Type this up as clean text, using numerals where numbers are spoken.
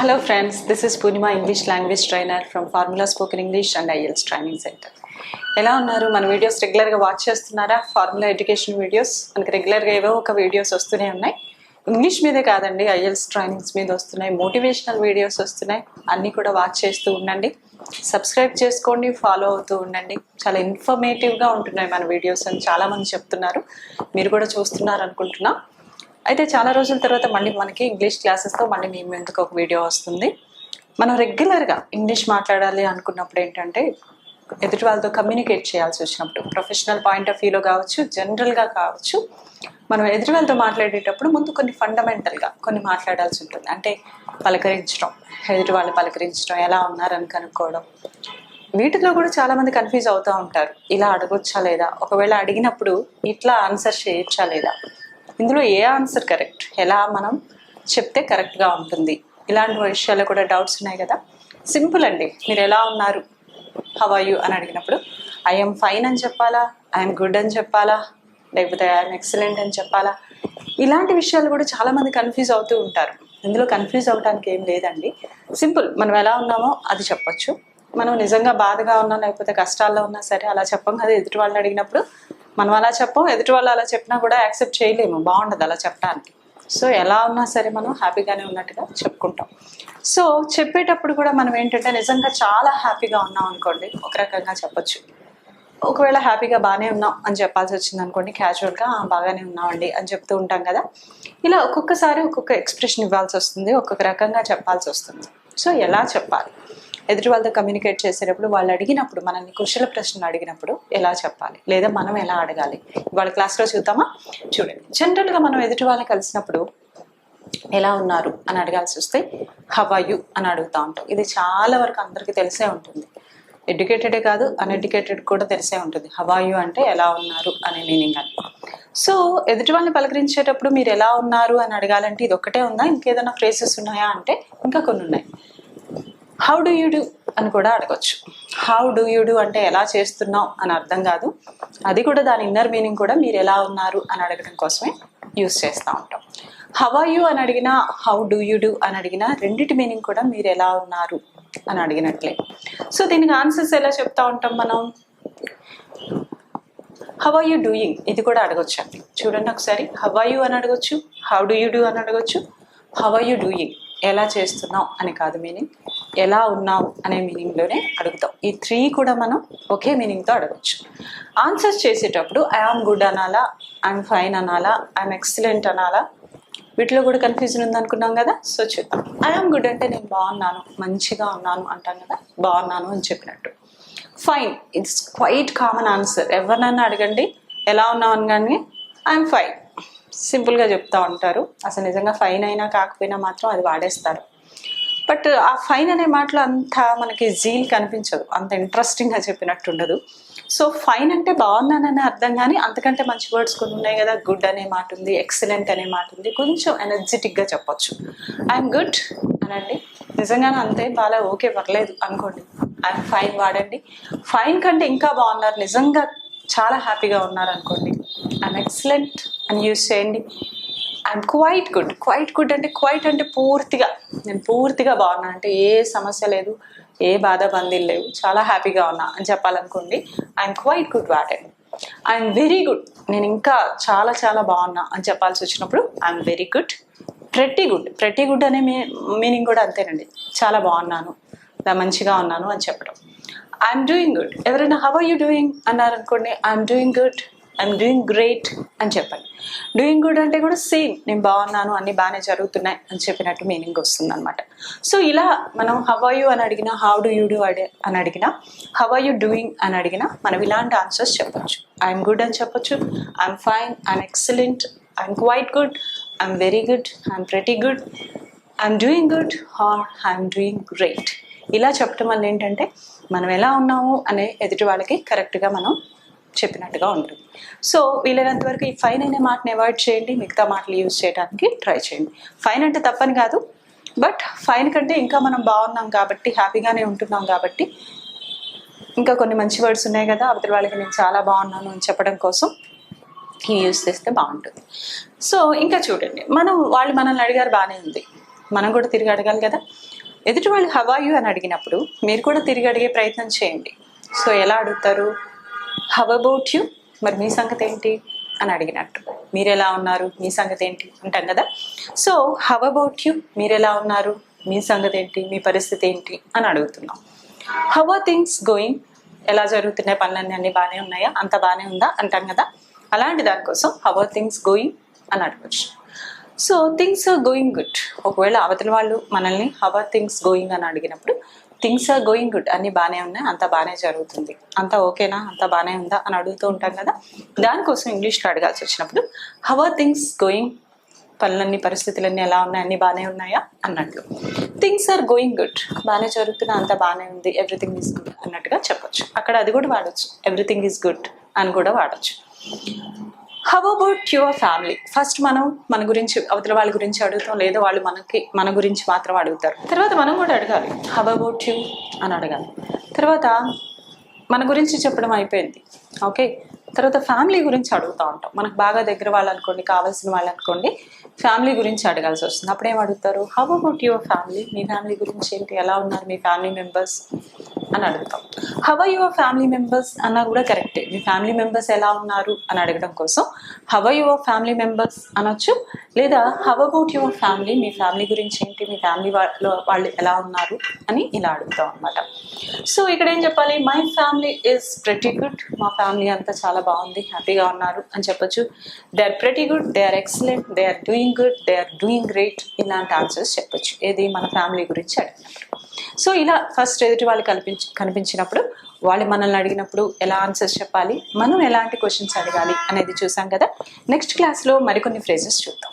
Hello friends, this is Purnima English language trainer from Formula Spoken English and IELTS Training Center. ఎలా ఉన్నారు? మన videos రెగ్యులర్గా watch చేస్తున్నారా? Formula education videos మనకి రెగ్యులర్గా ఏవో ఒక వీడియోస్ వస్తూనే ఉన్నాయి. ఇంగ్లీష్ మీదే కాదండి, ఐఎల్స్ ట్రైనింగ్స్ మీద వస్తున్నాయి, మోటివేషనల్ వీడియోస్ వస్తున్నాయి. అన్నీ కూడా వాచ్ చేస్తూ ఉండండి, సబ్స్క్రైబ్ చేసుకోండి, ఫాలో అవుతూ ఉండండి. చాలా ఇన్ఫర్మేటివ్గా ఉంటున్నాయి మన వీడియోస్ అని చాలామంది చెప్తున్నారు. మీరు కూడా చూస్తున్నారు అనుకుంటున్నా. అయితే చాలా రోజుల తర్వాత మళ్ళీ మనకి ఇంగ్లీష్ క్లాసెస్తో మళ్ళీ మీ ముందుకు ఒక వీడియో వస్తుంది. మనం రెగ్యులర్గా ఇంగ్లీష్ మాట్లాడాలి అనుకున్నప్పుడు ఏంటంటే ఎదుటి వాళ్ళతో కమ్యూనికేట్ చేయాల్సి వచ్చినప్పుడు, ప్రొఫెషనల్ పాయింట్ ఆఫ్ వ్యూలో కావచ్చు, జనరల్గా కావచ్చు, మనం ఎదుటి వాళ్ళతో మాట్లాడేటప్పుడు ముందు కొన్ని ఫండమెంటల్గా కొన్ని మాట్లాడాల్సి ఉంటుంది. అంటే పలకరించడం, ఎదుటి వాళ్ళు పలకరించడం, ఎలా ఉన్నారని కనుక్కోవడం. వీటిలో కూడా చాలామంది కన్ఫ్యూజ్ అవుతూ ఉంటారు. ఇలా అడగొచ్చా లేదా, ఒకవేళ అడిగినప్పుడు ఇట్లా ఆన్సర్ చేయొచ్చా లేదా, ఇందులో ఏ ఆన్సర్ కరెక్ట్, ఎలా మనం చెప్తే కరెక్ట్గా ఉంటుంది, ఇలాంటి విషయాల్లో కూడా డౌట్స్ ఉన్నాయి కదా. సింపుల్ అండి. మీరు ఎలా ఉన్నారు, హౌ ఆర్ యూ అని అడిగినప్పుడు ఐఎమ్ ఫైన్ అని చెప్పాలా, ఐఎమ్ గుడ్ అని చెప్పాలా, లేకపోతే ఐఎమ్ ఎక్సలెంట్ అని చెప్పాలా, ఇలాంటి విషయాలు కూడా చాలామంది కన్ఫ్యూజ్ అవుతూ ఉంటారు. ఇందులో కన్ఫ్యూజ్ అవ్వడానికి ఏం లేదండి. సింపుల్, మనం ఎలా ఉన్నామో అది చెప్పొచ్చు. మనం నిజంగా బాధగా ఉన్నా లేకపోతే కష్టాల్లో ఉన్నా సరే అలా చెప్పం కదా. ఎదుటి వాళ్ళని అడిగినప్పుడు మనం అలా చెప్పం, ఎదుటి వాళ్ళు అలా చెప్పినా కూడా యాక్సెప్ట్ చేయలేము, బాగుండదు అలా చెప్పడానికి. సో ఎలా ఉన్నా సరే మనం హ్యాపీగానే ఉన్నట్టుగా చెప్పుకుంటాం. సో చెప్పేటప్పుడు కూడా మనం ఏంటంటే నిజంగా చాలా హ్యాపీగా ఉన్నాం అనుకోండి, ఒక రకంగా చెప్పొచ్చు. ఒకవేళ హ్యాపీగా బాగానే ఉన్నాం అని చెప్పాల్సి వచ్చింది అనుకోండి, క్యాజువల్గా బాగానే ఉన్నామండి అని చెప్తూ ఉంటాం కదా. ఇలా ఒక్కొక్కసారి ఒక్కొక్క ఎక్స్ప్రెషన్ ఇవ్వాల్సి వస్తుంది, ఒక్కొక్క రకంగా చెప్పాల్సి వస్తుంది. సో ఎలా చెప్పాలి, ఎదుటి వాళ్ళతో కమ్యూనికేట్ చేసేటప్పుడు వాళ్ళు అడిగినప్పుడు, మనల్ని కుశల ప్రశ్నలు అడిగినప్పుడు ఎలా చెప్పాలి, లేదా మనం ఎలా అడగాలి, ఇవాళ క్లాస్లో చూద్దామా. చూడండి, జనరల్గా మనం ఎదుటి వాళ్ళని కలిసినప్పుడు ఎలా ఉన్నారు అని అడగాల్సి వస్తే హౌ ఆర్ యూ అని అడుగుతూ ఉంటాం. ఇది చాలా వరకు అందరికీ తెలిసే ఉంటుంది. ఎడ్యుకేటెడే కాదు, అన్ఎడ్యుకేటెడ్ కూడా తెలిసే ఉంటుంది. హౌ ఆర్ యూ అంటే ఎలా ఉన్నారు అనే మీనింగ్ అని. సో ఎదుటి వాళ్ళని పలకరించేటప్పుడు మీరు ఎలా ఉన్నారు అని అడగాలంటే ఇది ఒక్కటే ఉందా, ఇంకేదైనా ఫ్రేసెస్ ఉన్నాయా అంటే ఇంకా కొన్ని ఉన్నాయి. హౌ డూ యూ డూ అని కూడా అడగచ్చు. హౌ డూ యూ డూ అంటే ఎలా చేస్తున్నావు అని అర్థం కాదు, అది కూడా దాని ఇన్నర్ మీనింగ్ కూడా మీరు ఎలా ఉన్నారు అని అడగడం కోసమే యూస్ చేస్తూ ఉంటాం. హౌ ఆర్ యూ అని అడిగినా, హౌ డూ యూ డూ అని అడిగినా రెండింటి మీనింగ్ కూడా మీరు ఎలా ఉన్నారు అని అడిగినట్లే. సో దీనికి ఆన్సర్స్ ఎలా చెప్తా ఉంటాం మనం. హౌ ఆర్ యూ డూయింగ్ ఇది కూడా అడగొచ్చు అండి. చూడండి ఒకసారి, హౌ ఆర్ యూ అని అడగొచ్చు, హౌ డూ యూ డూ అని అడగొచ్చు, హౌ ఆర్ యూ డూయింగ్ ఎలా చేస్తున్నావు అని కాదు మీనింగ్, ఎలా ఉన్నావు అనే మీనింగ్లోనే అడుగుతాం. ఈ 3 కూడా మనం ఒకే మీనింగ్తో అడగచ్చు. ఆన్సర్స్ చేసేటప్పుడు ఐఆమ్ గుడ్ అనాలా, ఐఎమ్ ఫైన్ అనాలా, ఐఎమ్ ఎక్సలెంట్ అనాలా, వీటిలో కూడా కన్ఫ్యూజన్ ఉందనుకున్నాం కదా. సో చూద్దాం. ఐఆమ్ గుడ్ అంటే నేను బాగున్నాను, మంచిగా ఉన్నాను అంటాం కదా, బాగున్నాను అని చెప్పినట్టు. Fine, it's quite common answer. ఎవరినైనా అడగండి ఎలా ఉన్నావు అని, కానీ ఐఎమ్ ఫైన్ సింపుల్గా చెప్తా ఉంటారు. అసలు నిజంగా ఫైన్ అయినా కాకపోయినా మాత్రం అది వాడేస్తారు. బట్ ఆ ఫైన్ అనే మాటలో అంత మనకి జీల్ కనిపించదు, అంత ఇంట్రెస్టింగ్గా చెప్పినట్టు ఉండదు. సో ఫైన్ అంటే బాగున్నాననే అర్థం, కానీ అంతకంటే మంచి వర్డ్స్ కొన్ని ఉన్నాయి కదా. గుడ్ అనే మాట ఉంది, ఎక్సలెంట్ అనే మాట ఉంది, కొంచెం ఎనర్జెటిక్గా చెప్పొచ్చు. ఐఎమ్ గుడ్ అనండి, నిజంగానే అంతే బాగా ఓకే పర్లేదు అనుకోండి, ఐఎమ్ ఫైన్ వాడండి. ఫైన్ కంటే ఇంకా బాగున్నారు, నిజంగా చాలా హ్యాపీగా ఉన్నారు అనుకోండి, ఐఎమ్ ఎక్సలెంట్ అని యూజ్ చేయండి. I'm quite good. Quite good అంటే క్వైట్ అంటే పూర్తిగా, నేను పూర్తిగా బాగున్నా అంటే ఏ సమస్య లేదు, ఏ బాధ బందీలు లేవు, చాలా హ్యాపీగా ఉన్నా అని చెప్పాలనుకోండి, ఐఎమ్ క్వైట్ గుడ్ వాడండి. ఐఎమ్ వెరీ గుడ్, నేను ఇంకా చాలా చాలా బాగున్నా అని చెప్పాల్సి వచ్చినప్పుడు I'm very good. Pretty good, pretty good అనే మీనింగ్ కూడా అంతేనండి, చాలా బాగున్నాను, మంచిగా ఉన్నాను అని చెప్పడం. I'm doing good. ఎవరైనా హౌ ఆర్ యూ డూయింగ్ అన్నారనుకోండి, I'm doing good, I'm doing great అని చెప్పండి. డూయింగ్ గుడ్ అంటే కూడా సేమ్, నేను బాగున్నాను, అన్నీ బాగానే జరుగుతున్నాయి అని చెప్పినట్టు మీనింగ్ వస్తుంది అనమాట. సో ఇలా మనం హౌ ఆర్ యూ అని అడిగినా, హౌ డూ యూ డూ అని అడిగినా, హౌ ఆర్ యూ డూయింగ్ అని అడిగినా మనం ఇలాంటి ఆన్సర్స్ చెప్పొచ్చు. ఐఎమ్ గుడ్ అని చెప్పొచ్చు, I'm fine, I'm excellent, I'm quite good, I'm very good, I'm pretty good, I'm doing good or I'm doing great. ఇలా చెప్పడం వల్ల ఏంటంటే మనం ఎలా ఉన్నాము అనే ఎదుటి వాళ్ళకి కరెక్ట్గా మనం చెప్పినట్టుగా ఉంటుంది. సో వీలైనంత వరకు ఈ ఫైన్ అనే మాటని అవాయిడ్ చేయండి, మిగతా మాటలు యూజ్ చేయడానికి ట్రై చేయండి. ఫైన్ అంటే తప్పని కాదు, బట్ ఫైన్ కంటే ఇంకా మనం బాగున్నాం కాబట్టి, హ్యాపీగానే ఉంటున్నాం కాబట్టి, ఇంకా కొన్ని మంచి వర్డ్స్ ఉన్నాయి కదా, అవతల వాళ్ళకి నేను చాలా బాగున్నాను అని చెప్పడం కోసం ఈ యూజ్ చేస్తే బాగుంటుంది. సో ఇంకా చూడండి, వాళ్ళు మనల్ని అడిగారు బాగానే ఉంది, మనం కూడా తిరిగి అడగాలి కదా. ఎదుటి వాళ్ళు హౌ ఆర్ యు అని అడిగినప్పుడు మీరు కూడా తిరిగి అడిగే ప్రయత్నం చేయండి. సో ఎలా అడుగుతారు? హౌ అబౌట్ యు, మరి మీ సంగతి ఏంటి అని అడిగినట్టు. మీరు ఎలా ఉన్నారు, మీ సంగతి ఏంటి అంటాం కదా. సో హౌ అబౌట్ యు, మీరు ఎలా ఉన్నారు, మీ సంగతి ఏంటి, మీ పరిస్థితి ఏంటి అని అడుగుతున్నాం. హౌ ఆర్ థింగ్స్ గోయింగ్, ఎలా జరుగుతున్నాయి పనులన్నీ, అన్నీ బాగానే ఉన్నాయా, అంత బాగానే ఉందా అంటాం కదా. అలాంటి దానికోసం హౌ ఆర్ థింగ్స్ గోయింగ్ అని అడగచ్చు. So things are going good. ఒకవేళ అవతల వాళ్ళు మనల్ని హౌ ఆర్ థింగ్స్ గోయింగ్ అని అడిగినప్పుడు థింగ్స్ ఆర్ గోయింగ్ గుడ్, అన్నీ బాగానే ఉన్నాయి, అంతా బాగానే జరుగుతుంది, అంతా ఓకేనా, అంతా బాగానే ఉందా అని అడుగుతూ ఉంటాం కదా. దానికోసం ఇంగ్లీష్లో అడగాల్సి వచ్చినప్పుడు హౌ ఆర్ థింగ్స్ గోయింగ్, పనులన్నీ పరిస్థితులన్నీ ఎలా ఉన్నాయి, అన్నీ బాగానే ఉన్నాయా అన్నట్లు. థింగ్స్ ఆర్ గోయింగ్ గుడ్, బాగానే జరుగుతున్నా, అంతా బాగానే ఉంది, ఎవ్రీథింగ్ ఈజ్ గుడ్ అన్నట్టుగా చెప్పొచ్చు. అక్కడ అది కూడా వాడచ్చు, ఎవ్రీథింగ్ ఈజ్ గుడ్ అని కూడా వాడచ్చు. How about your family, first మనం మన గురించి అవతల వాళ్ళ గురించి అడుగుతాం, లేదా వాళ్ళు మన గురించి మాత్రం అడుగుతారు. తర్వాత మనం కూడా అడగాలి, హౌ అబౌట్ యూ అని అడగాలి. తర్వాత మన గురించి చెప్పడం అయిపోయింది, ఓకే. తర్వాత ఫ్యామిలీ గురించి అడుగుతూ ఉంటాం. మనకు బాగా దగ్గర వాళ్ళు అనుకోండి, కావాల్సిన వాళ్ళు అనుకోండి, ఫ్యామిలీ గురించి అడగాల్సి వస్తుంది. అప్పుడేం అడుగుతారు? హౌ అబౌట్ యువర్ ఫ్యామిలీ, మీ ఫ్యామిలీ గురించి ఏంటి, ఎలా ఉన్నారు మీ ఫ్యామిలీ మెంబర్స్ అని అడుగుతాం. How are your family members అన్నా కూడా కరెక్టే. మీ ఫ్యామిలీ మెంబర్స్ ఎలా ఉన్నారు అని అడగడం కోసం how are your family members అనొచ్చు, లేదా హౌ అబౌట్ యువర్ ఫ్యామిలీ, మీ ఫ్యామిలీ గురించి ఏంటి, మీ ఫ్యామిలీ వాళ్ళు ఎలా ఉన్నారు అని ఇలా అడుగుతాం అనమాట. సో ఇక్కడ ఏం చెప్పాలి? My family is pretty good, మా ఫ్యామిలీ అంతా చాలా బాగుంది, హ్యాపీగా ఉన్నారు అని చెప్పొచ్చు. They are pretty good, they are excellent, they are doing good, they are doing great, ఇలాంటి ఆన్సర్స్ చెప్పొచ్చు ఏది మన ఫ్యామిలీ గురించి అడిగినప్పుడు. సో ఇలా ఫస్ట్ ఎదుటి వాళ్ళు కనిపించినప్పుడు, వాళ్ళు మనల్ని అడిగినప్పుడు ఎలా ఆన్సర్స్ చెప్పాలి, మనం ఎలాంటి క్వశ్చన్స్ అడగాలి అనేది చూసాం కదా. నెక్స్ట్ క్లాస్లో మరికొన్ని ఫ్రేజెస్ చూద్దాం.